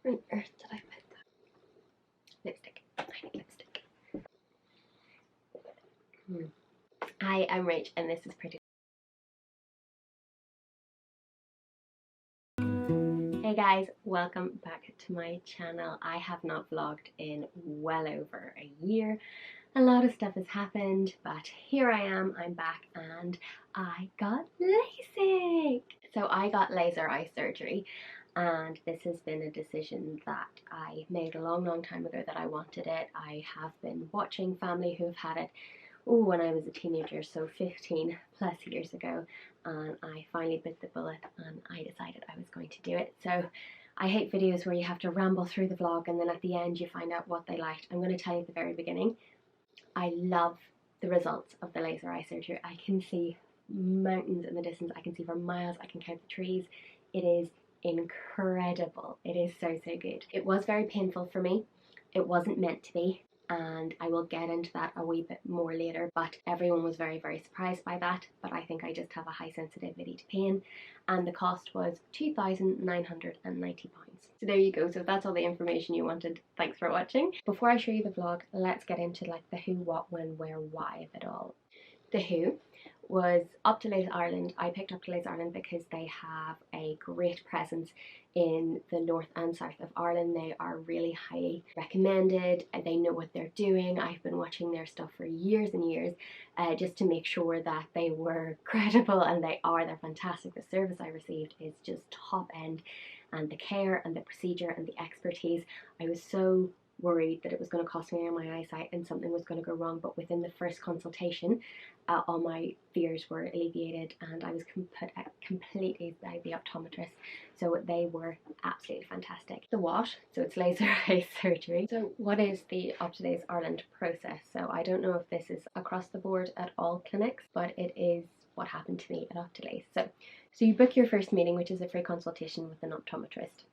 Where on earth did I put that? Lipstick. I need lipstick. Hi, I'm Rach and this is Pretty. Hey guys, welcome back to my channel. I have not vlogged in well over a year. A lot of stuff has happened, but here I am, I'm back, and I got Lasik. So I got laser eye surgery, and this has been a decision that I made a long time ago that I wanted it. I have been watching family who've had it when I was a teenager, so 15 plus years ago, and I finally bit the bullet and I decided I was going to do it. So I hate videos where you have to ramble through the vlog and then at the end you find out what they liked. I'm going to tell you at the very beginning, I love the results of the laser eye surgery. I can see mountains in the distance, I can see for miles, I can count the trees. It is incredible. It is so good. It was very painful for me. It wasn't meant to be, and I will get into that a wee bit more later, but everyone was very surprised by that. But I think I just have a high sensitivity to pain, and the cost was £2,990. So there you go. So that's all the information you wanted. Thanks for watching. Before I show you the vlog, let's get into like the who, what, when, where, why of it all. The who was Optilace Ireland. I picked Optilace Ireland because they have a great presence in the north and south of Ireland. They are really highly recommended. They know what they're doing. I've been watching their stuff for years and years just to make sure that they were credible, and they are. They're fantastic. The service I received is just top end, and the care and the procedure and the expertise. I was so worried that it was going to cost me my eyesight and something was going to go wrong, but within the first consultation all my fears were alleviated and I was put completely by the optometrist, so they were absolutely fantastic. The what? So it's laser eye surgery. So what is the Optilace Ireland process? So I don't know if this is across the board at all clinics, but it is what happened to me at Optilace. So you book your first meeting, which is a free consultation with an optometrist,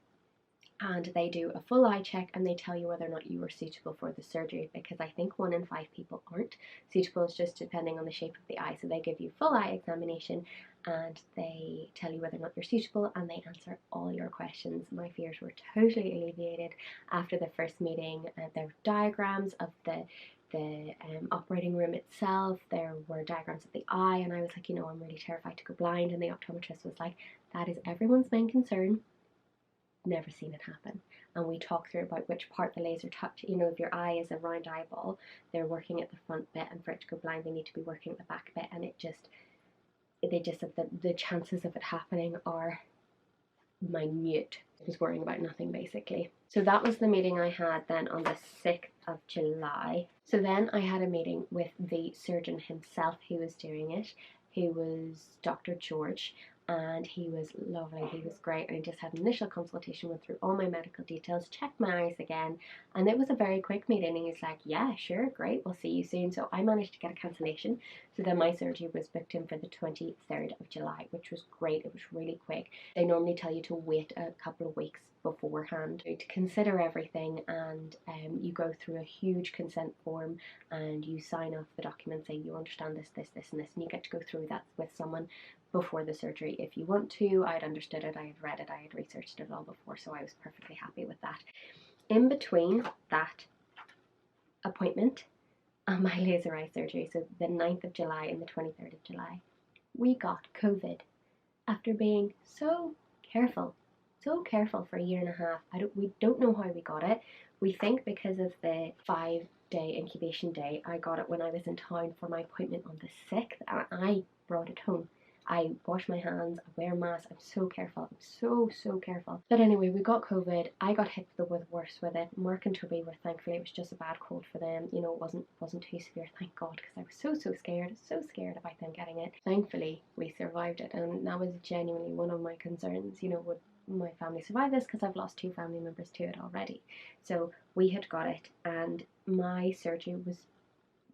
and they do a full eye check and they tell you whether or not you are suitable for the surgery, because I think 1 in 5 people aren't suitable. It's just depending on the shape of the eye. So they give you full eye examination and they tell you whether or not you're suitable, and they answer all your questions. My fears were totally alleviated after the first meeting. There were diagrams of the operating room itself. There were diagrams of the eye, and I was like, I'm really terrified to go blind, and the optometrist was like, that is everyone's main concern. Never seen it happen. And we talk through about which part the laser touch. If your eye is a round eyeball, they're working at the front bit, and for it to go blind they need to be working at the back bit, and they just said that the chances of it happening are minute. I was worrying about nothing basically. So that was the meeting I had then on the 6th of July. So then I had a meeting with the surgeon himself who was doing it, who was Dr. George, and he was lovely. He was great. I just had an initial consultation, went through all my medical details, checked my eyes again, and it was a very quick meeting. And he's like, yeah, sure, great, we'll see you soon. So I managed to get a cancellation, so then my surgery was booked in for the 23rd of July, which was great. It was really quick. They normally tell you to wait a couple of weeks beforehand to consider everything, and you go through a huge consent form and you sign off the document saying you understand this and this, and you get to go through that with someone before the surgery if you want to. I had understood it, I had read it, I had researched it all before, so I was perfectly happy with that. In between that appointment and my laser eye surgery, so the 9th of July and the 23rd of July, we got COVID after being so careful for a year and a half. We don't know how we got it. We think because of the 5-day incubation day. I got it when I was in town for my appointment on the 6th, and I brought it home. I wash my hands, I wear masks, I'm so careful, I'm so careful. But anyway, we got COVID. I got hit with worse with it. Mark and Toby were, thankfully, it was just a bad cold for them. It wasn't too severe, thank God, because I was so scared about them getting it. Thankfully, we survived it, and that was genuinely one of my concerns. Would my family survive this? Because I've lost 2 family members to it already. So we had got it, and my surgery was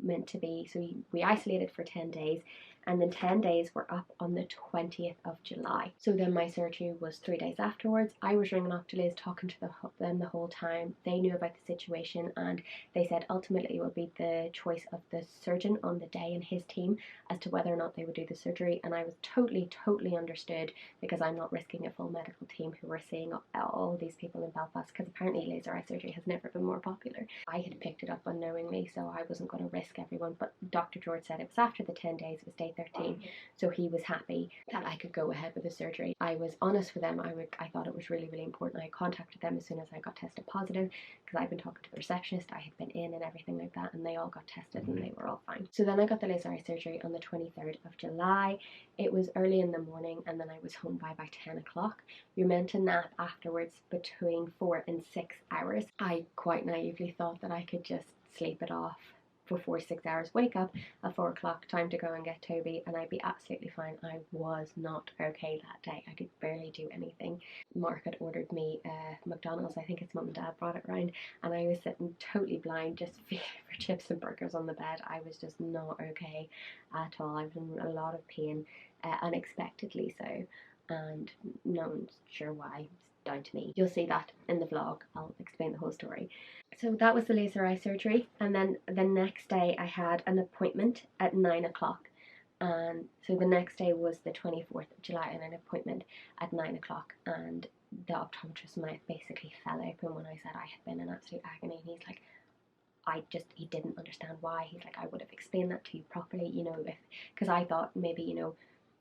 meant to be, so we isolated for 10 days. and then 10 days were up on the 20th of July. So then my surgery was 3 days afterwards. I was ringing Octolays, talking to them the whole time. They knew about the situation, and they said ultimately it would be the choice of the surgeon on the day and his team as to whether or not they would do the surgery. And I was totally understood, because I'm not risking a full medical team who were seeing all these people in Belfast, because apparently laser eye surgery has never been more popular. I had picked it up unknowingly, so I wasn't going to risk everyone. But Dr. George said it was after the 10 days, it was day 13, so he was happy that I could go ahead with the surgery. I was honest with them. I thought it was really important. I contacted them as soon as I got tested positive, because I'd been talking to the receptionist, I had been in and everything like that, and they all got tested and they were all fine. So then I got the laser eye surgery on the 23rd of July. It was early in the morning, and then I was home by about 10 o'clock. You're meant to nap afterwards between 4 and 6 hours. I quite naively thought that I could just sleep it off for 4 to 6 hours, wake up at 4 o'clock, time to go and get Toby, and I'd be absolutely fine. I was not okay that day. I could barely do anything. Mark had ordered me McDonald's. I think his mum and dad brought it round, and I was sitting totally blind, just feeling for chips and burgers on the bed. I was just not okay at all. I was in a lot of pain, unexpectedly so, and no one's sure why. It's down to me. You'll see that in the vlog. I'll explain the whole story. So that was the laser eye surgery, and then the next day I had an appointment at 9 o'clock. And so the next day was the 24th of July, and an appointment at 9 o'clock, and the optometrist's mouth basically fell open when I said I had been in absolute agony, and he's like, he didn't understand why. He's like, I would have explained that to you properly, you know, because I thought maybe, you know,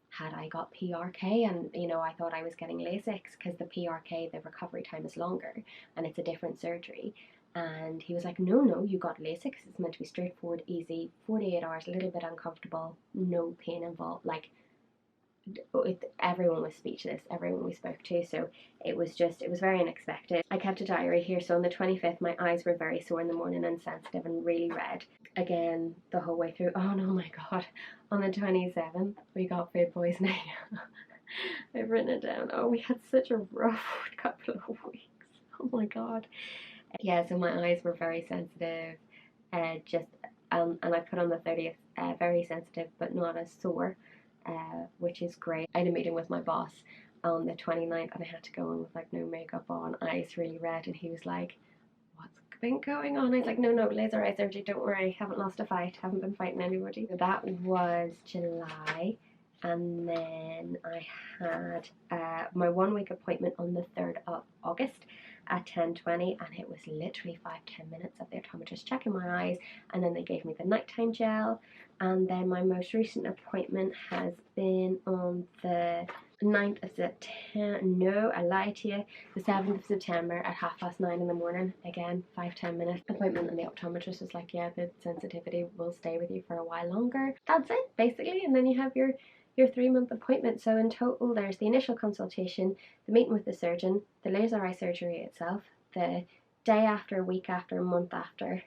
had I got PRK, and you know, I thought I was getting Lasik, because the PRK, the recovery time is longer and it's a different surgery. And he was like, no, you got Lasik, it's meant to be straightforward, easy, 48 hours, a little bit uncomfortable, no pain involved. Like, everyone was speechless, everyone we spoke to. So it was very unexpected. I kept a diary here. So on the 25th, my eyes were very sore in the morning and sensitive and really red again the whole way through. Oh no, my god. On the 27th, we got food poisoning. I've written it down. Oh, we had such a rough couple of weeks. Oh my god. Yeah, so my eyes were very sensitive, and I put on the 30th, very sensitive but not as sore, which is great. I had a meeting with my boss on the 29th, and I had to go in with like no makeup on, eyes really red, and he was like, what's been going on? I was like, no, laser eye surgery, don't worry, haven't lost a fight, haven't been fighting anybody. So that was July. And then I had my 1 week appointment on the 3rd of August at 10:20, and it was literally 5-10 minutes of the optometrist checking my eyes, and then they gave me the nighttime gel. And then my most recent appointment has been on the 9th of September, no, I lied to you, the 7th of September at 9:30 in the morning. Again, 5-10 minute appointment, and the optometrist was like, yeah, the sensitivity will stay with you for a while longer. That's it, basically, and then you have your 3-month appointment. So in total, there's the initial consultation, the meeting with the surgeon, the laser eye surgery itself, the day after, week after, month after.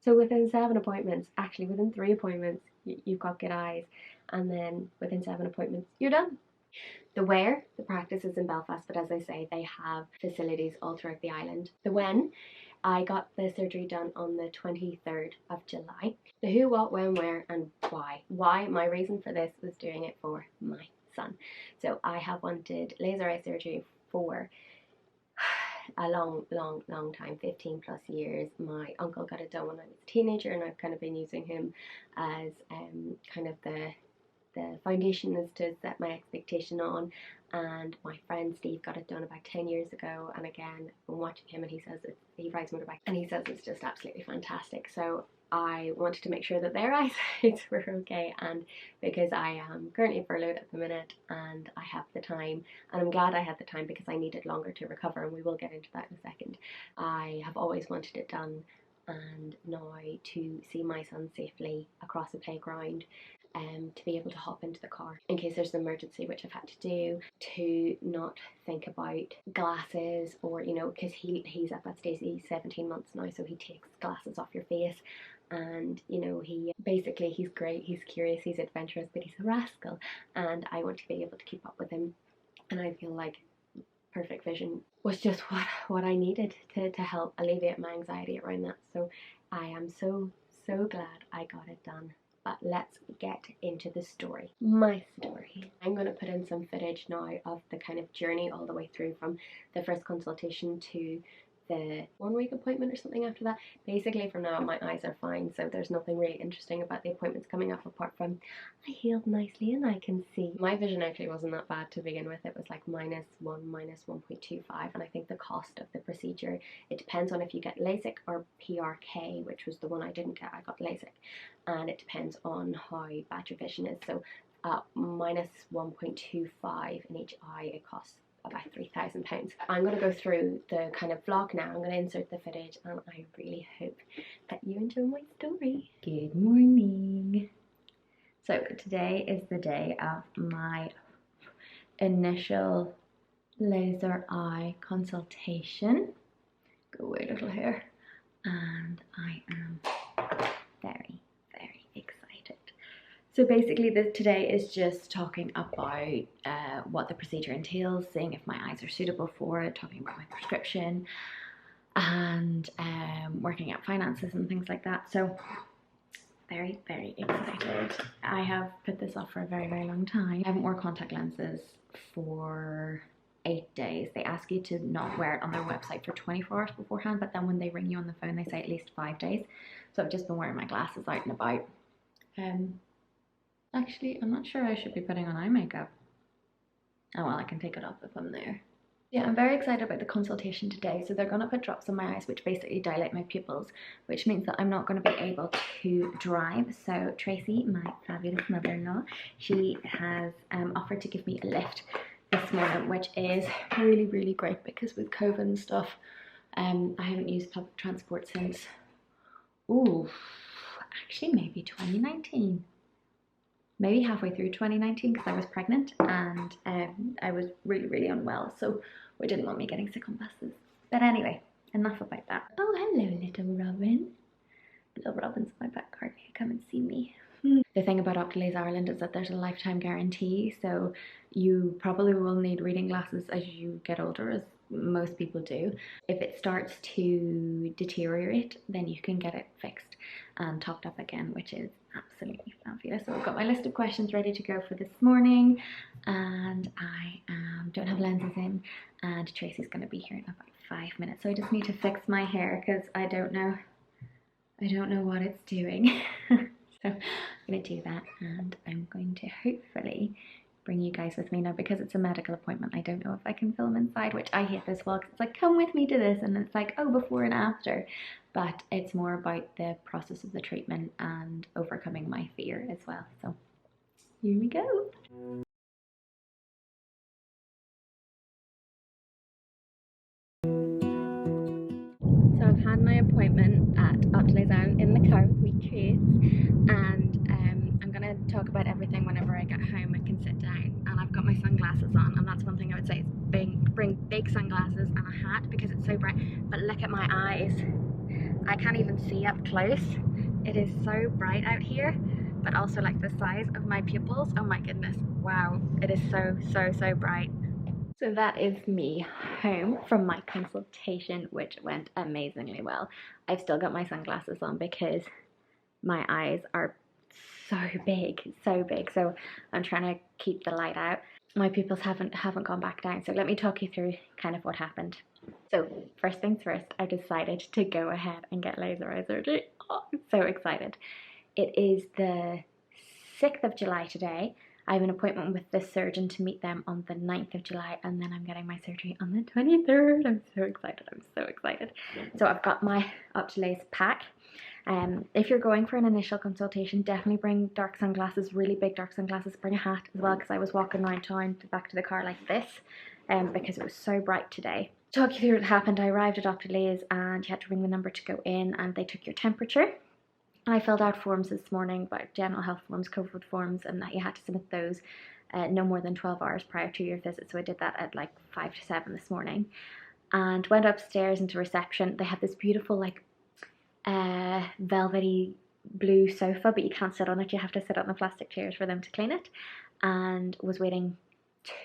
So within 7 appointments, actually within 3 appointments, you've got good eyes, and then within 7 appointments, you're done. The where, the practice is in Belfast, but as I say, they have facilities all throughout the island. The when, I got the surgery done on the 23rd of July. The who, what, when, where, and why. Why? My reason for this was doing it for my son. So I have wanted laser eye surgery for a long time, 15 plus years. My uncle got it done when I was a teenager, and I've kind of been using him as kind of the foundation is to set my expectation on. And my friend Steve got it done about 10 years ago, and again, I'm watching him, and he says he rides motorbike, and he says it's just absolutely fantastic. So I wanted to make sure that their eyesight were okay, and because I am currently furloughed at the minute and I have the time, and I'm glad I had the time because I needed longer to recover, and we will get into that in a second. I have always wanted it done, and now to see my son safely across the playground, to be able to hop into the car in case there's an emergency, which I've had to do, to not think about glasses, or you know, because he's at that stage, he's 17 months now, so he takes glasses off your face, and you know, he's great, he's curious, he's adventurous, but he's a rascal, and I want to be able to keep up with him, and I feel like perfect vision was just what I needed to help alleviate my anxiety around that. So I am so glad I got it done. But let's get into the story. My story. I'm going to put in some footage now of the kind of journey all the way through from the first consultation to the 1 week appointment or something after that. Basically from now on my eyes are fine, so there's nothing really interesting about the appointments coming up apart from I healed nicely and I can see. My vision actually wasn't that bad to begin with. It was like -1, -1.25, and I think the cost of the procedure, it depends on if you get Lasik or PRK, which was the one I didn't get. I got Lasik, and it depends on how bad your vision is. So -1.25 in each eye, it costs about £3,000. I'm going to go through the kind of vlog now. I'm going to insert the footage, and I really hope that you enjoy my story. Good morning. So today is the day of my initial laser eye consultation. Go away, little hair. And I am very, very excited. So basically today is just talking about what the procedure entails, seeing if my eyes are suitable for it, talking about my prescription, and working out finances and things like that. So very, very excited. I have put this off for a very, very long time. I haven't worn contact lenses for 8 days. They ask you to not wear it on their website for 24 hours beforehand, but then when they ring you on the phone, they say at least 5 days. So I've just been wearing my glasses out and about. Actually, I'm not sure I should be putting on eye makeup. Oh well, I can take it off if I'm there. Yeah, I'm very excited about the consultation today. So they're going to put drops in my eyes which basically dilate my pupils, which means that I'm not going to be able to drive. So Tracy, my fabulous mother-in-law, she has offered to give me a lift this morning, which is really, really great because with COVID and stuff, I haven't used public transport since, actually maybe 2019. Maybe halfway through 2019 because I was pregnant and I was really, really unwell, so we didn't want me getting sick on buses. But anyway, enough about that. Oh, hello, little Robin. Little Robin's in my back garden here. Come and see me. The thing about Optilays Ireland is that there's a lifetime guarantee, so you probably will need reading glasses as you get older, as most people do. If it starts to deteriorate, then you can get it fixed and topped up again, which is absolutely fabulous. So I've got my list of questions ready to go for this morning, and I don't have lenses in, and Tracy's going to be here in about 5 minutes. So I just need to fix my hair because I don't know what it's doing. So I'm going to do that, and I'm going to hopefully bring you guys with me now because it's a medical appointment. I don't know if I can film inside, which I hate this vlog. It's like, come with me to this, and it's like, oh, before and after. But it's more about the process of the treatment and overcoming my fear as well. So here we go. So I've had my appointment at Optilays Ireland in the car with me kids, and I'm going to talk about everything whenever I get home. I can sit down, and I've got my sunglasses on, and that's one thing I would say is bring big sunglasses and a hat because it's so bright. But look at my eyes. I can't even see up close. It is so bright out here, but also like the size of my pupils. Oh my goodness, wow, it is so bright. So that is me home from my consultation, which went amazingly well. I've still got my sunglasses on because my eyes are so big, so I'm trying to keep the light out. My pupils haven't gone back down, so let me talk you through kind of what happened. So first things first, I decided to go ahead and get laser eye surgery. Oh, I'm so excited. It is the 6th of July today. I have an appointment with the surgeon to meet them on the 9th of July, and then I'm getting my surgery on the 23rd. I'm so excited. So I've got my Optilays pack. If you're going for an initial consultation, definitely bring dark sunglasses, really big dark sunglasses. Bring a hat as well, because I was walking around town back to the car like this because it was so bright today. Talk you through what happened. I arrived at Optilays and you had to ring the number to go in, and they took your temperature. I filled out forms this morning about general health forms, COVID forms, and that you had to submit those no more than 12 hours prior to your visit. So I did that at like 5 to 7 this morning, and went upstairs into reception. They have this beautiful like velvety blue sofa, but you can't sit on it. You have to sit on the plastic chairs for them to clean it, and was waiting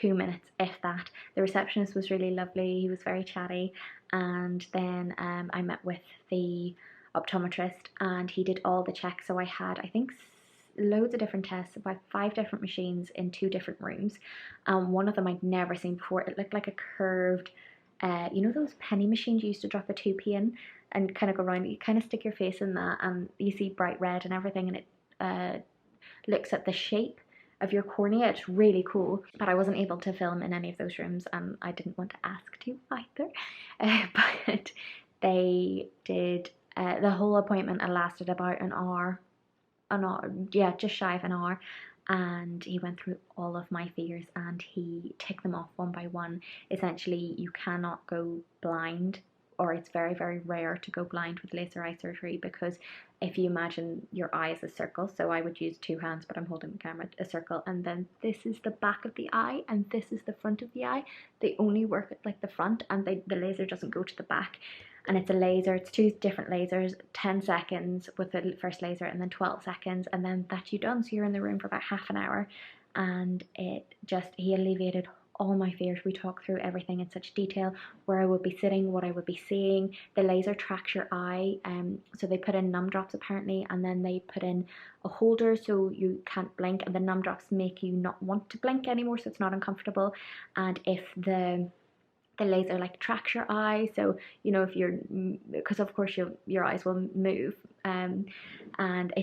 2 minutes, if that. The receptionist was really lovely. He was very chatty, and then I met with the optometrist, and he did all the checks. So I had, I think, loads of different tests, about 5 different machines in 2 different rooms. One of them I'd never seen before. It looked like a curved, you know those penny machines you used to drop a 2p in and kind of go around. You kind of stick your face in that and you see bright red and everything, and it looks at the shape of your cornea. It's really cool, but I wasn't able to film in any of those rooms, and I didn't want to ask to either. But they did, the whole appointment lasted about an hour, yeah, just shy of an hour, and he went through all of my fears and he ticked them off one by one. Essentially, you cannot go blind, or it's very, very rare to go blind with laser eye surgery, because if you imagine your eye as a circle, so I would use 2 hands, but I'm holding the camera, a circle, and then this is the back of the eye and this is the front of the eye. They only work at like the front, and the laser doesn't go to the back. And it's a laser, it's 2 different lasers, 10 seconds with the first laser and then 12 seconds, and then that's you done. So you're in the room for about half an hour, and he alleviated all my fears. We talked through everything in such detail, where I would be sitting, what I would be seeing. The laser tracks your eye, so they put in numb drops apparently, and then they put in a holder so you can't blink, and the numb drops make you not want to blink anymore, so it's not uncomfortable. And if the laser like tracks your eye, so you know if you're, because of course your eyes will move, and he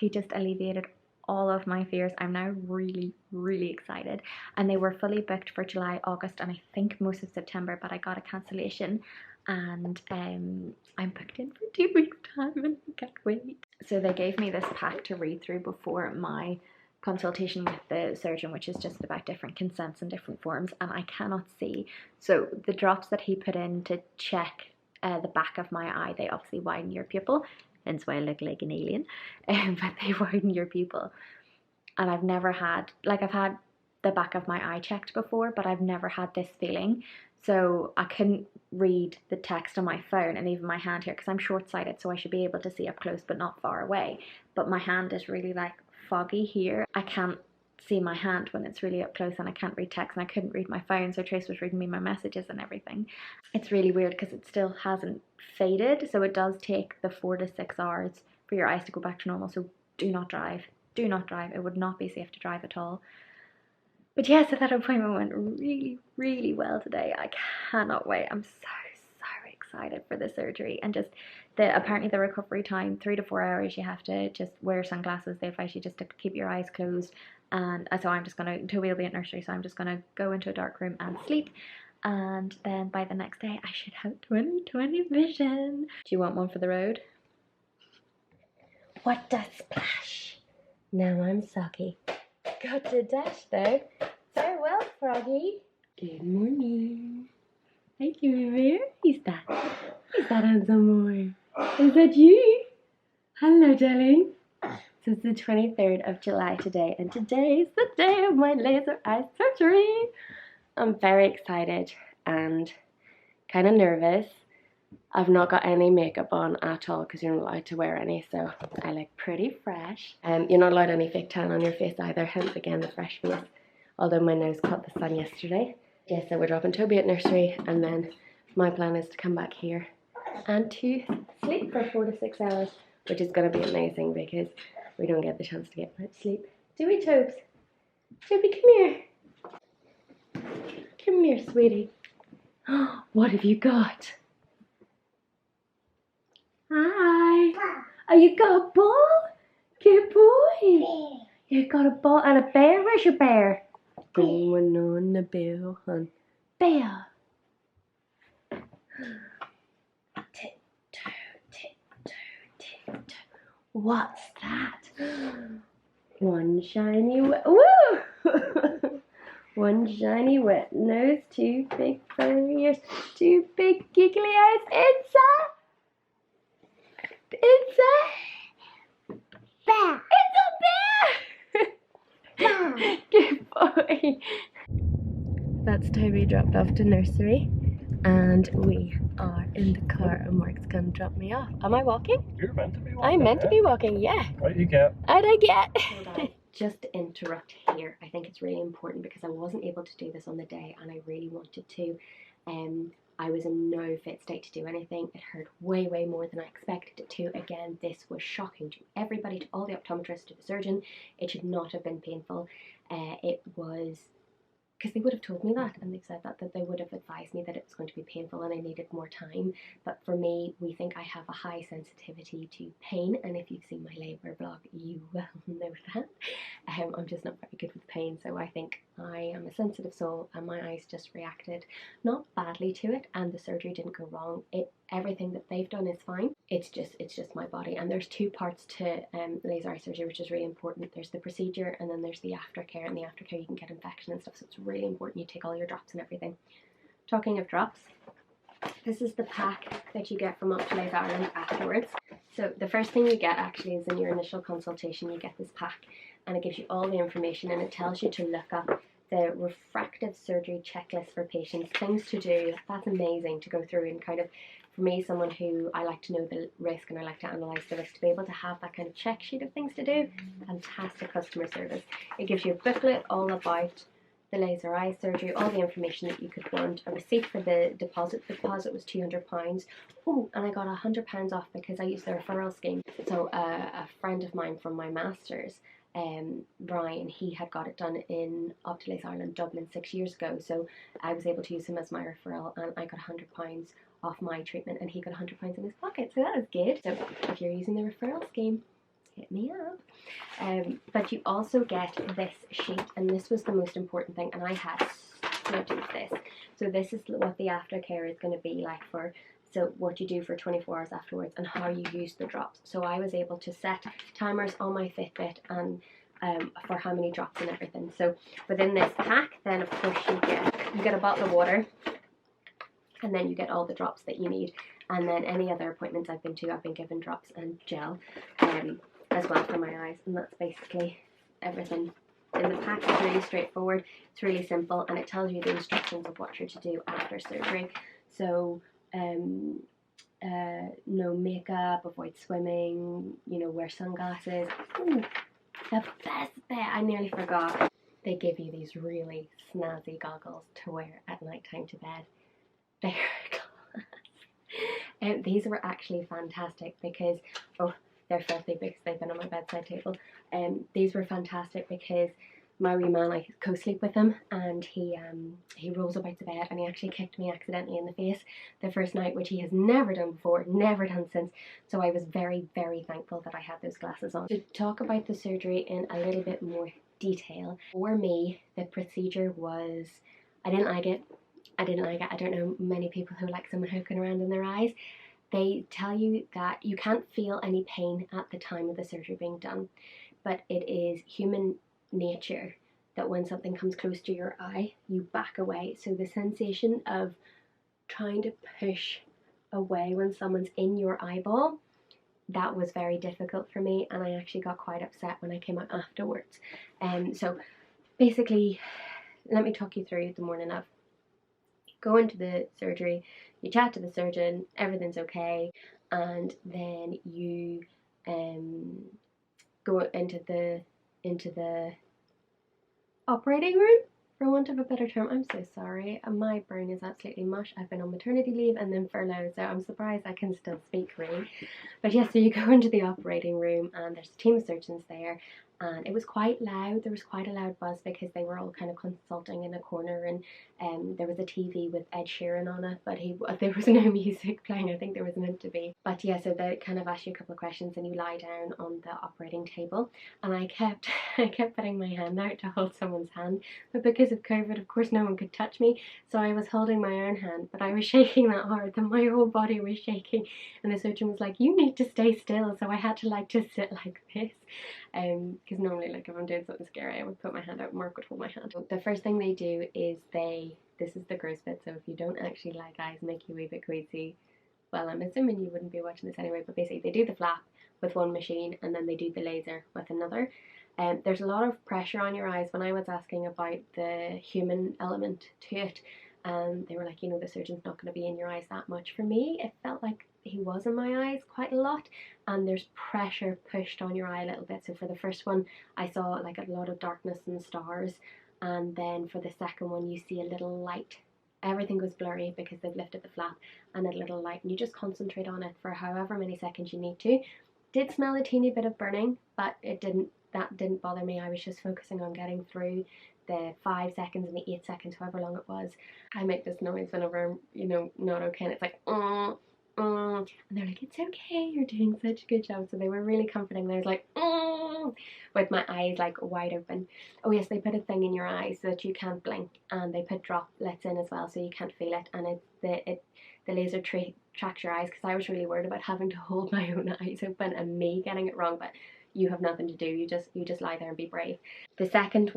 just alleviated all of my fears. I'm now really, really excited, and they were fully booked for July, August, and I think most of September, but I got a cancellation, and I'm booked in for 2 weeks time and I can't wait. So they gave me this pack to read through before my consultation with the surgeon, which is just about different consents and different forms, and I cannot see. So the drops that he put in to check the back of my eye, they obviously widen your pupil, hence why I look like an alien, but they widen your pupil. And I've never had, like, I've had the back of my eye checked before, but I've never had this feeling. So I couldn't read the text on my phone and even my hand here, because I'm short-sighted, so I should be able to see up close but not far away. But my hand is really like foggy here. I can't see my hand when it's really up close, and I can't read text, and I couldn't read my phone, so Trace was reading me my messages and everything. It's really weird because it still hasn't faded, so it does take the 4 to 6 hours for your eyes to go back to normal. So do not drive. Do not drive. It would not be safe to drive at all. But yeah, so that appointment went really, really well today. I cannot wait. I'm so excited for the surgery, and just apparently the recovery time, 3 to 4 hours. You have to just wear sunglasses. They advise you just to keep your eyes closed, and so I'm just gonna, Toby will be at nursery, so I'm just gonna go into a dark room and sleep, and then by the next day I should have 20/20 vision. Do you want one for the road? What a splash! Now I'm soggy. Got to dash though. Farewell, Froggy. Good morning. Hi, Bear. Who's that? Who's that handsome boy? Is that you? Hello, darling. So it's the 23rd of July today, and today is the day of my laser eye surgery. I'm very excited and kind of nervous. I've not got any makeup on at all because you're not allowed to wear any, so I look pretty fresh. You're not allowed any fake tan on your face either, hence again the fresh face. Although my nose caught the sun yesterday. Yeah, so we're dropping Toby at nursery, and then my plan is to come back here and to sleep for 4 to 6 hours, which is going to be amazing because we don't get the chance to get much sleep. Do we, Tobes? Toby, come here. Come here, sweetie. What have you got? Hi. Oh, you got a ball? Good boy. You got a ball and a bear? Where's your bear? Going on the bear hunt. Bear. Tiptoe, tiptoe, tiptoe. What's that? One shiny wet. Woo! One shiny wet nose, 2 big furry ears, 2 big giggly eyes. It's a bear. It's a bear. Good boy. That's Toby dropped off to nursery, and we are in the car, and Mark's gonna drop me off. Am I walking? You're meant to be walking. I'm meant to be walking, yeah. Right, you get. How'd I get? Just to interrupt here, I think it's really important because I wasn't able to do this on the day, and I really wanted to. I was in no fit state to do anything. It hurt way, way more than I expected it to. Again, this was shocking to everybody, to all the optometrists, to the surgeon. It should not have been painful. It was, because they would have told me that, and they said that they would have advised me that it was going to be painful and I needed more time. But for me, we think I have a high sensitivity to pain, and if you've seen my labour blog, you will know that. I'm just not very good with pain, so I think I am a sensitive soul, and my eyes just reacted not badly to it, and the surgery didn't go wrong. Everything that they've done is fine. It's just my body, and there's two parts to laser eye surgery, which is really important. There's the procedure, and then there's the aftercare. And the aftercare, you can get infection and stuff, so it's really important you take all your drops and everything. Talking of drops, this is the pack that you get from Untitled Ireland afterwards. So the first thing you get actually is in your initial consultation, you get this pack, and it gives you all the information, and it tells you to look up the refractive surgery checklist for patients, things to do. That's amazing to go through, and kind of, for me, someone who I like to know the risk and I like to analyse the risk, to be able to have that kind of check sheet of things to do. Fantastic customer service. It gives you a booklet all about the laser eye surgery, all the information that you could want, a receipt for the deposit. The deposit was £200. Oh, and I got £100 off because I used the referral scheme. So a friend of mine from my master's, Brian, he had got it done in Untitled Ireland, Dublin 6 years ago, so I was able to use him as my referral, and I got £100 off my treatment, and he got £100 in his pocket, so that was good. So if you're using the referral scheme, hit me up. But you also get this sheet, and this was the most important thing, and I had studied this. So this is what the aftercare is going to be like for, so what you do for 24 hours afterwards, and how you use the drops. So I was able to set timers on my Fitbit, and for how many drops and everything. So within this pack, then of course you get a bottle of water, and then you get all the drops that you need. And then any other appointments I've been to, I've been given drops and gel as well for my eyes, and that's basically everything in the pack. It's really straightforward, it's really simple, and it tells you the instructions of what you're to do after surgery. So no makeup, avoid swimming, wear sunglasses. Ooh, the best bit, I nearly forgot. They give you these really snazzy goggles to wear at night time to bed. They're class. These were actually fantastic because, they're filthy because they've been on my bedside table. These were fantastic because my wee man, I co-sleep with him, and he rolls about the bed, and he actually kicked me accidentally in the face the first night, which he has never done before, never done since. So I was very, very thankful that I had those glasses on. To talk about the surgery in a little bit more detail, for me, the procedure was, I didn't like it. I don't know many people who like someone hooking around in their eyes. They tell you that you can't feel any pain at the time of the surgery being done, but it is human nature that when something comes close to your eye, you back away. So the sensation of trying to push away when someone's in your eyeball, that was very difficult for me, and I actually got quite upset when I came out afterwards. So basically, let me talk you through the morning of. Go into the surgery, you chat to the surgeon, everything's okay, and then you go into the operating room, for want of a better term. I'm so sorry, my brain is absolutely mush. I've been on maternity leave and then furlough, so I'm surprised I can still speak really. But yes, so you go into the operating room, and there's a team of surgeons there, and it was quite loud. There was quite a loud buzz because they were all kind of consulting in a corner, and there was a TV with Ed Sheeran on it, but there was no music playing. I think there was meant to be. But yeah, so they kind of ask you a couple of questions, and you lie down on the operating table, and I kept putting my hand out to hold someone's hand, but because of COVID, of course, no one could touch me, so I was holding my own hand, but I was shaking that hard that my whole body was shaking, and the surgeon was like, "You need to stay still," so I had to just sit like this. Because normally, if I'm doing something scary, I would put my hand out and Mark would hold my hand. The first thing they do is this is the gross bit, so if you don't actually like eyes make you a wee bit queasy, well, I'm assuming you wouldn't be watching this anyway, but basically they do the flap with one machine, and then they do the laser with another. There's a lot of pressure on your eyes. When I was asking about the human element to it, they were like, the surgeon's not going to be in your eyes that much. For me, it felt like he was in my eyes quite a lot, and there's pressure pushed on your eye a little bit. So for the first one, I saw a lot of darkness and stars, and then for the second one, you see a little light everything goes blurry because they've lifted the flap, and a little light, and you just concentrate on it for however many seconds you need to. Did smell a teeny bit of burning, but that didn't bother me. I was just focusing on getting through the 5 seconds and the 8 seconds, however long it was. I make this noise whenever I'm, not okay, and it's like, and they're like, it's okay, you're doing such a good job. So they were really comforting. I was like, with my eyes like wide open. Oh yes, they put a thing in your eyes so that you can't blink, and they put droplets in as well so you can't feel it, and the laser tracks your eyes, because I was really worried about having to hold my own eyes open and me getting it wrong, but you have nothing to do. You just lie there and be brave. The second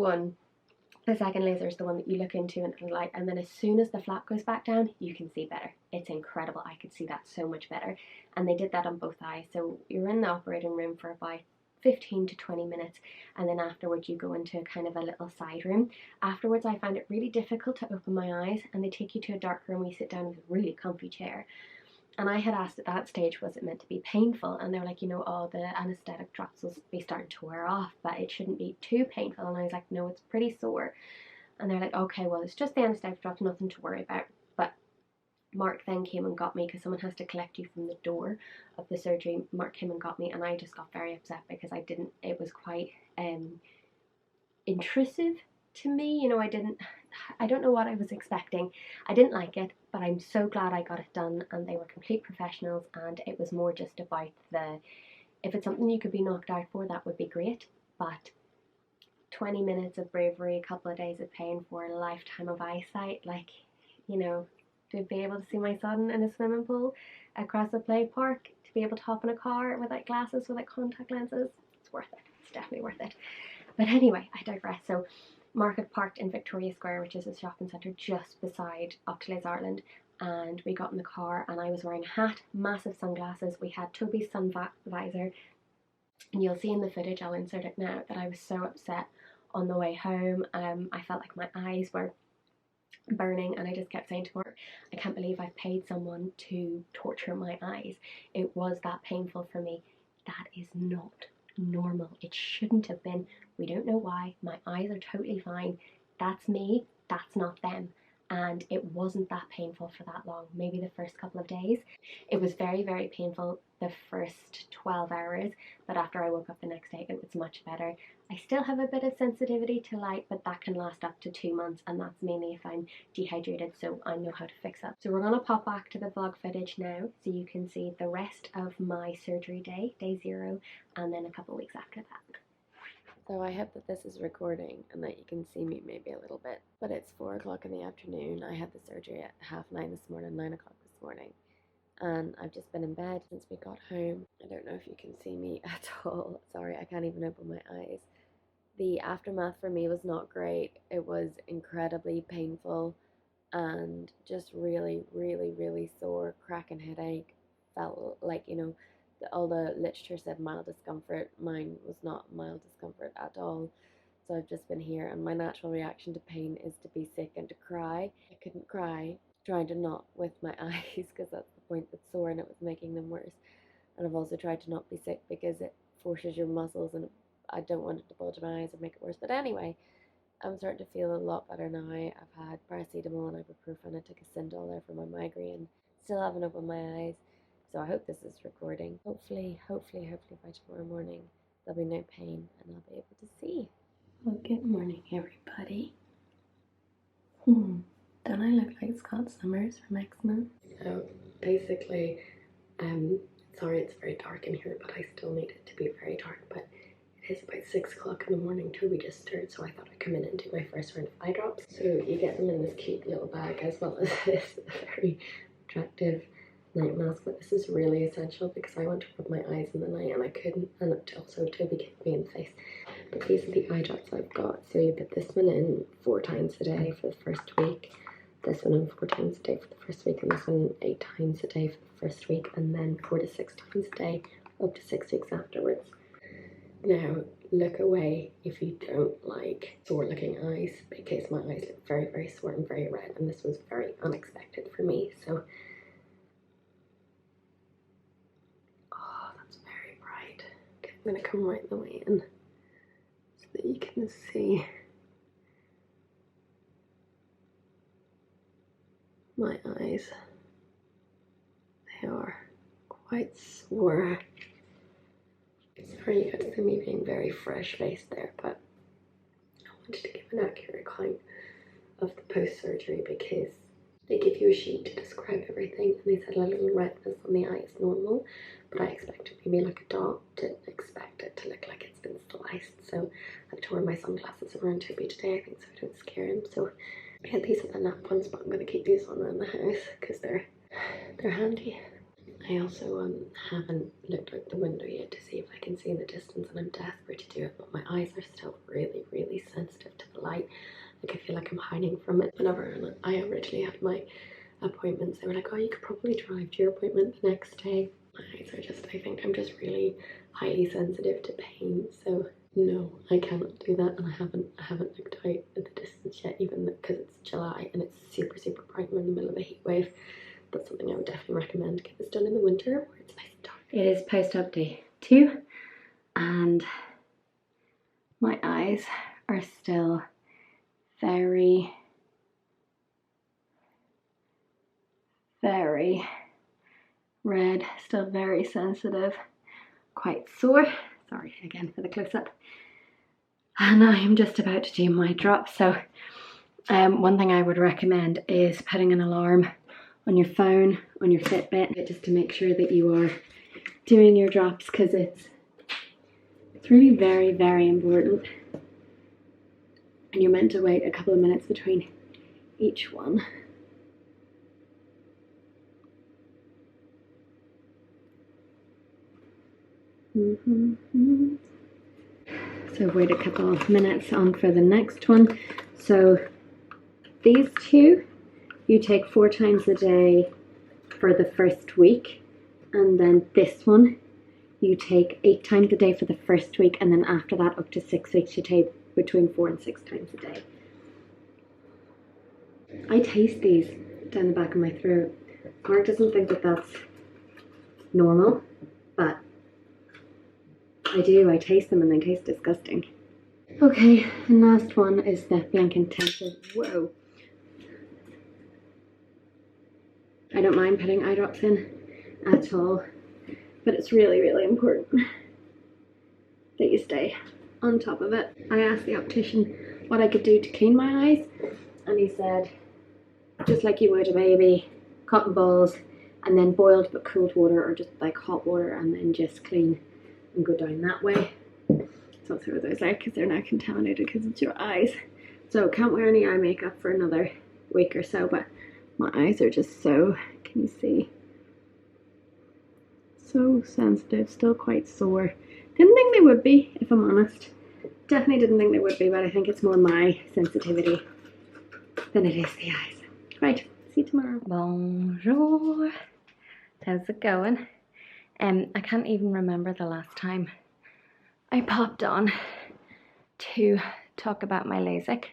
laser is the one that you look into and it'll light, and then as soon as the flap goes back down, you can see better. It's incredible. I could see that so much better, and they did that on both eyes. So you're in the operating room for about 15 to 20 minutes, and then afterwards you go into kind of a little side room. Afterwards I found it really difficult to open my eyes, and they take you to a dark room where you sit down in a really comfy chair. And I had asked at that stage, was it meant to be painful? And they were like, oh, the anaesthetic drops will be starting to wear off, but it shouldn't be too painful. And I was like, no, it's pretty sore. And they're like, okay, well, it's just the anaesthetic drops, nothing to worry about. But Mark then came and got me, because someone has to collect you from the door of the surgery. Mark came and got me, and I just got very upset because it was quite intrusive to me. I don't know what I was expecting. I didn't like it, but I'm so glad I got it done, and they were complete professionals, and it was more just about if it's something you could be knocked out for, that would be great, but 20 minutes of bravery, a couple of days of pain for a lifetime of eyesight, to be able to see my son in a swimming pool across a play park, to be able to hop in a car without glasses, without contact lenses, it's worth it. It's definitely worth it. But anyway, I digress. So Mark had parked in Victoria Square, which is a shopping centre just beside Oxley's Ireland, and we got in the car, and I was wearing a hat, massive sunglasses. We had Toby's sun visor, and you'll see in the footage, I'll insert it now, that I was so upset on the way home. I felt like my eyes were burning, and I just kept saying to Mark, I can't believe I've paid someone to torture my eyes. It was that painful for me. That is not normal. It shouldn't have been. We don't know why. My eyes are totally fine. That's me, that's not them. And it wasn't that painful for that long, maybe the first couple of days. It was very, very painful the first 12 hours, but after I woke up the next day, it was much better. I still have a bit of sensitivity to light, but that can last up to 2 months, and that's mainly if I'm dehydrated, so I know how to fix that. So we're going to pop back to the vlog footage now, so you can see the rest of my surgery day 0, and then a couple of weeks after that. So I hope that this is recording and that you can see me maybe a little bit. But it's 4 o'clock in the afternoon. I had the surgery at 9:30 this morning, 9 o'clock this morning. And I've just been in bed since we got home. I don't know if you can see me at all. Sorry, I can't even open my eyes. The aftermath for me was not great. It was incredibly painful and just really, really, really sore, cracking headache. Felt like, all the literature said mild discomfort. Mine was not mild discomfort at all. So I've just been here, and my natural reaction to pain is to be sick and to cry. I couldn't cry, trying to not with my eyes, because that's the point that's sore and it was making them worse. And I've also tried to not be sick because it forces your muscles, and I don't want it to bulge my eyes or make it worse. But anyway, I'm starting to feel a lot better now. I've had paracetamol and ibuprofen. I took a Sindol there for my migraine. Still haven't opened my eyes. So I hope this is recording. Hopefully by tomorrow morning there'll be no pain and I'll be able to see. Well, good morning, everybody. Don't I look like Scott Summers from X-Men? So basically, sorry it's very dark in here, but I still need it to be very dark. But it is about 6 o'clock in the morning. Toby just stirred, so I thought I'd come in and do my first round of eye drops. So you get them in this cute little bag, as well as this very attractive night mask, but this is really essential because I want to rub my eyes in the night and I couldn't, and also Toby kicked me in the face. But these are the eye drops I've got. So you put this one in 4 times a day for the first week, this one in 4 times a day for the first week, and this one 8 times a day for the first week, and then 4 to 6 times a day up to 6 weeks afterwards. Now look away if you don't like sore looking eyes, because my eyes look very, very sore and very red, and this was very unexpected for me. So I'm going to come right the way in so that you can see. My eyes, they are quite sore. Sorry you got to see me being very fresh-faced there, but I wanted to give an accurate account of the post-surgery because they give you a sheet to describe everything, and they said a little redness on the eye is normal, but I expected maybe like a dot. Didn't expect it to look like it's been sliced, so I tore my sunglasses around Toby today, I think, so I don't scare him. So I had these are the nap ones, but I'm going to keep these on in the house because they're handy. I also haven't looked out the window yet to see if I can see in the distance, and I'm desperate to do it, but my eyes are still really, really sensitive to the light. Like, I feel like I'm hiding from it. Whenever I originally had my appointments, they were like, oh, you could probably drive to your appointment the next day. My eyes are just, I think I'm just really highly sensitive to pain, so no, I cannot do that, and I haven't looked out at the distance yet, even because it's July and it's super, super bright. We're in the middle of a heat wave. That's something I would definitely recommend to get this done in the winter where it's nice and dark. It is post-op day 2, and my eyes are still very, very red, still very sensitive, quite sore. Sorry again for the close-up. And I am just about to do my drops. So one thing I would recommend is putting an alarm on your phone, on your Fitbit, just to make sure that you are doing your drops, because it's really very, very important. And you're meant to wait a couple of minutes between each one. So wait a couple of minutes on for the next one. So these two, you take 4 times a day for the first week, and then this one you take 8 times a day for the first week, and then after that up to 6 weeks you take between 4 and 6 times a day. I taste these down the back of my throat. Mark doesn't think that that's normal, but I do. I taste them and they taste disgusting. Okay, and last one is the Blink Intensive. Whoa. I don't mind putting eye drops in at all, but it's really, really important that you stay on top of it. I asked the optician what I could do to clean my eyes, and he said, just like you would a baby, cotton balls, and then boiled but cooled water, or just like hot water, and then just clean and go down that way. So I'll throw those out because they're now contaminated because it's your eyes. So can't wear any eye makeup for another week or so, but my eyes are just so, can you see? So sensitive, still quite sore. Didn't think they would be, if I'm honest. Definitely didn't think they would be, but I think it's more my sensitivity than it is the eyes. Right, see you tomorrow. Bonjour. How's it going? I can't even remember the last time I popped on to talk about my Lasik.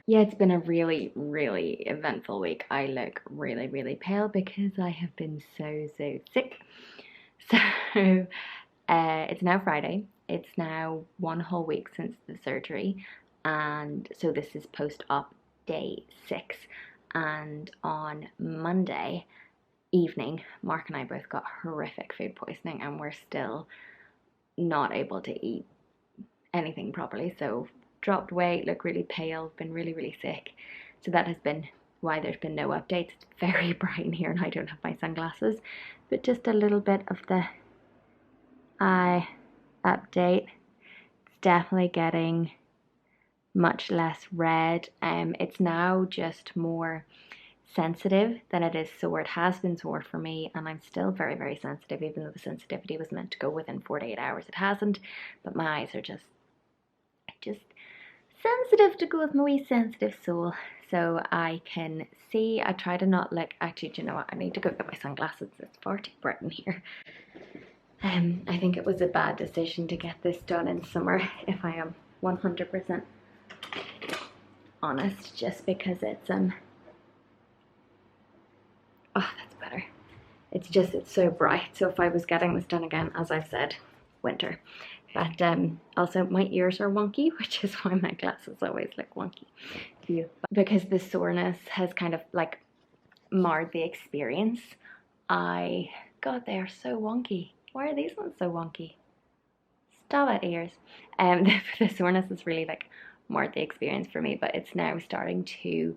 Yeah, it's been a really, really eventful week. I look really, really pale because I have been so sick. So it's now Friday. It's now 1 whole week since the surgery, and so this is post-op day 6. And on Monday evening, Mark and I both got horrific food poisoning, and we're still not able to eat anything properly. So dropped weight, look really pale, been really, really sick. So that has been why there's been no updates. It's very bright in here and I don't have my sunglasses, but just a little bit of the eye update. It's definitely getting much less red. It's now just more sensitive than it is sore. It has been sore for me, and I'm still very, very sensitive, even though the sensitivity was meant to go within 48 hours. It hasn't, but my eyes are just sensitive to go with my wee sensitive soul. So I can see, I try to not look, actually, do you know what, I need to go get my sunglasses, it's far too bright in here. I think it was a bad decision to get this done in summer, if I am 100% honest, just because it's oh, that's better. It's just, it's so bright. So if I was getting this done again, as I've said, winter. But also my ears are wonky, which is why my glasses always look wonky to you. Because the soreness has kind of like, marred the experience. God, they are so wonky. Why are these ones so wonky? Stop it, ears. The soreness has really like marred the experience for me, but it's now starting to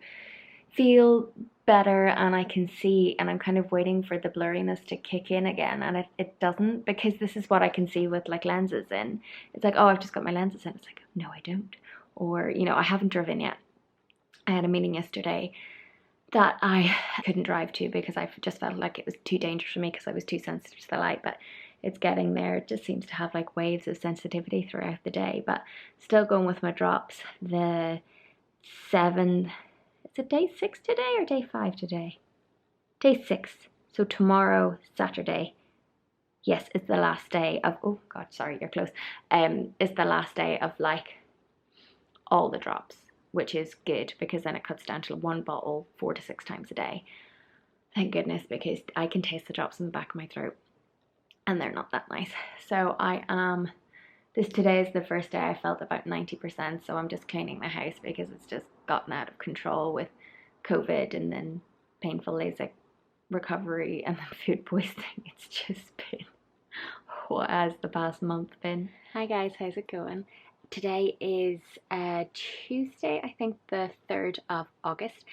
feel better, and I can see, and I'm kind of waiting for the blurriness to kick in again, and it doesn't, because this is what I can see with like lenses in. It's like, oh, I've just got my lenses in. It's like, no, I don't. Or, you know, I haven't driven yet. I had a meeting yesterday that I couldn't drive to because I just felt like it was too dangerous for me because I was too sensitive to the light, but it's getting there. It just seems to have like waves of sensitivity throughout the day, but still going with my drops. The 7, is it day 6 today or day 5 today? Day 6. So tomorrow, Saturday, yes, it's the last day of, oh God, sorry, you're close. It's the last day of like all the drops, which is good because then it cuts down to 1 bottle 4 to 6 times a day. Thank goodness, because I can taste the drops in the back of my throat and they're not that nice. So today is the first day I felt about 90%, so I'm just cleaning the house because it's just gotten out of control with COVID and then painful Lasik recovery and then food poisoning. It's just been, what has the past month been? Hi guys, how's it going? Today is Tuesday, I think the 3rd of August,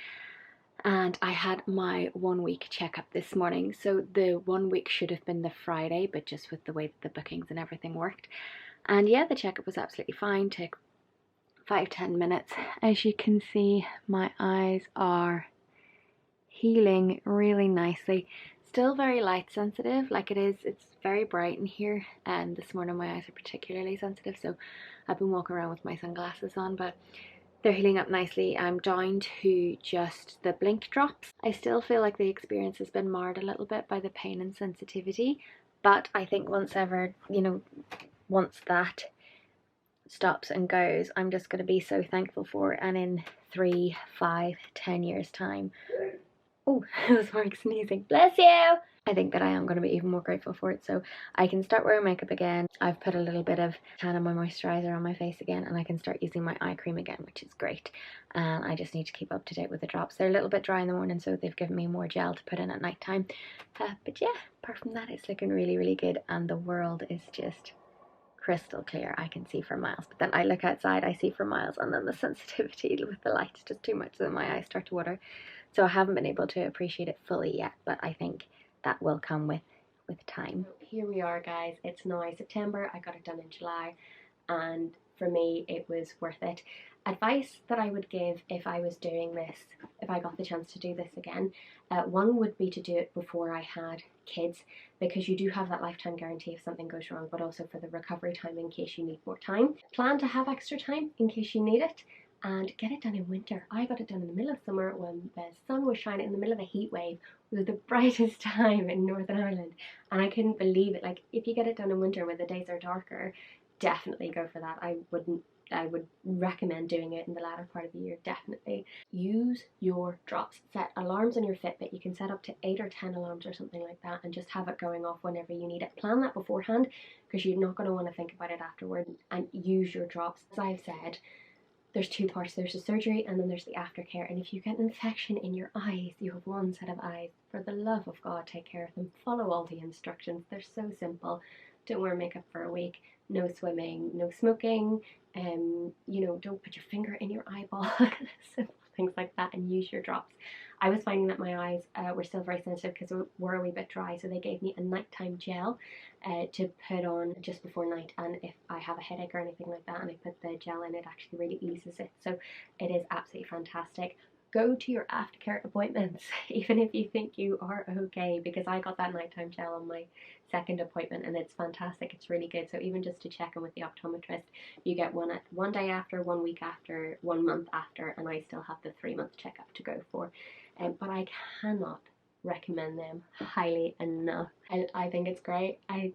and I had my 1 week checkup this morning. So the 1 week should have been the Friday, but just with the way that the bookings and everything worked. And yeah, the checkup was absolutely fine, took 5-10 minutes. As you can see, my eyes are healing really nicely. Still very light sensitive, like it's very bright in here, and this morning my eyes are particularly sensitive, so I've been walking around with my sunglasses on, but they're healing up nicely. I'm down to just the blink drops. I still feel like the experience has been marred a little bit by the pain and sensitivity, but I think once that stops and goes, I'm just going to be so thankful for it, and in 3, 5, 10 years time, oh, it was Mark sneezing, bless you, I think that I am going to be even more grateful for it, so I can start wearing makeup again. I've put a little bit of tan on my moisturizer on my face again, and I can start using my eye cream again, which is great. And I just need to keep up to date with the drops. They're a little bit dry in the morning, so they've given me more gel to put in at night time, but yeah, apart from that, it's looking really, really good, and the world is just crystal clear. I can see for miles, but then I look outside, I see for miles, and then the sensitivity with the light is just too much, so my eyes start to water. So I haven't been able to appreciate it fully yet, but I think that will come with time. Here we are, guys. It's now September. I got it done in July, and for me it was worth it. Advice that I would give if I was doing this, if I got the chance to do this again, one would be to do it before I had kids, because you do have that lifetime guarantee if something goes wrong, but also for the recovery time in case you need more time. Plan to have extra time in case you need it, and get it done in winter. I got it done in the middle of summer when the sun was shining, in the middle of a heat wave. It was the brightest time in Northern Ireland, and I couldn't believe it. Like, if you get it done in winter where the days are darker, definitely go for that. I would recommend doing it in the latter part of the year, definitely. Use your drops. Set alarms on your Fitbit. You can set up to 8 or 10 alarms or something like that, and just have it going off whenever you need it. Plan that beforehand, because you're not going to want to think about it afterward, and use your drops. As I've said, there's 2 parts. There's the surgery and then there's the aftercare. And if you get an infection in your eyes, you have 1 set of eyes. For the love of God, take care of them. Follow all the instructions. They're so simple. Don't wear makeup for a week. No swimming. No smoking. Don't put your finger in your eyeball. Simple things like that, and use your drops. I was finding that my eyes were still very sensitive because they were a wee bit dry, so they gave me a nighttime gel to put on just before night, and if I have a headache or anything like that and I put the gel in, it actually really eases it, so it is absolutely fantastic. Go to your aftercare appointments, even if you think you are okay, because I got that nighttime gel on my 2nd appointment and it's fantastic. It's really good. So even just to check in with the optometrist, you get one day after, 1 week after, 1 month after, and I still have the 3-month checkup to go for. But I cannot recommend them highly enough. I think it's great. I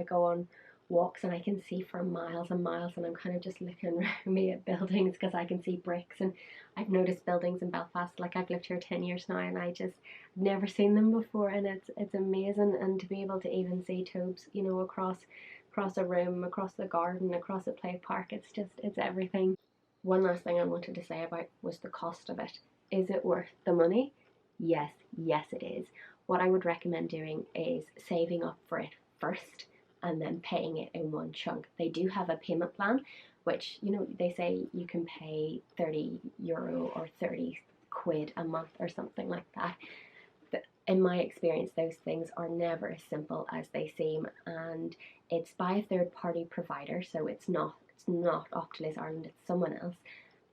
go on walks and I can see for miles and miles, and I'm kind of just looking around me at buildings because I can see bricks, and I've noticed buildings in Belfast. Like, I've lived here 10 years now and I just never seen them before, and it's amazing. And to be able to even see tubes, across a room, across the garden, across a play park, it's everything. One last thing I wanted to say about was the cost of it. Is it worth the money? Yes, yes it is. What I would recommend doing is saving up for it first and then paying it in one chunk. They do have a payment plan, which, you know, they say you can pay €30 or 30 quid a month or something like that. But in my experience, those things are never as simple as they seem, and it's by a third party provider, so it's not Optilis Ireland, it's someone else.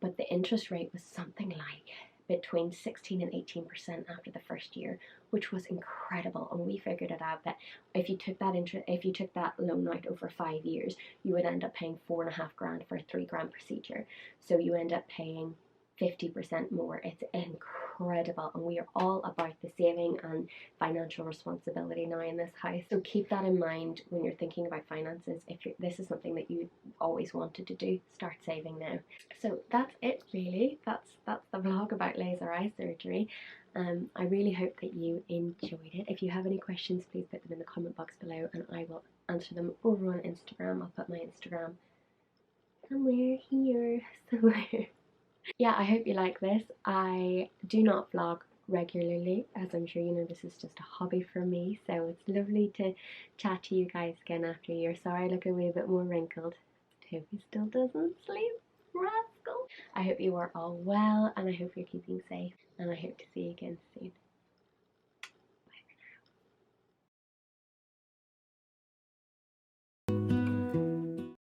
But the interest rate was something like between 16 and 18% after the first year, which was incredible. And we figured it out that if you took that loan out over 5 years, you would end up paying 4.5 grand for a 3 grand procedure. So you end up paying 50% more. It's incredible, and we are all about the saving and financial responsibility now in this house. So keep that in mind when you're thinking about finances. If this is something that you always wanted to do, start saving now. So that's it really. That's the vlog about laser eye surgery. I really hope that you enjoyed it. If you have any questions, please put them in the comment box below and I will answer them over on Instagram. I'll put my Instagram somewhere here, somewhere. Yeah, I hope you like this. I do not vlog regularly, as I'm sure you know. This is just a hobby for me, so it's lovely to chat to you guys again after a year. Sorry I look a wee bit more wrinkled. Toby still doesn't sleep, rascal. I hope you are all well, and I hope you're keeping safe, and I hope to see you again soon.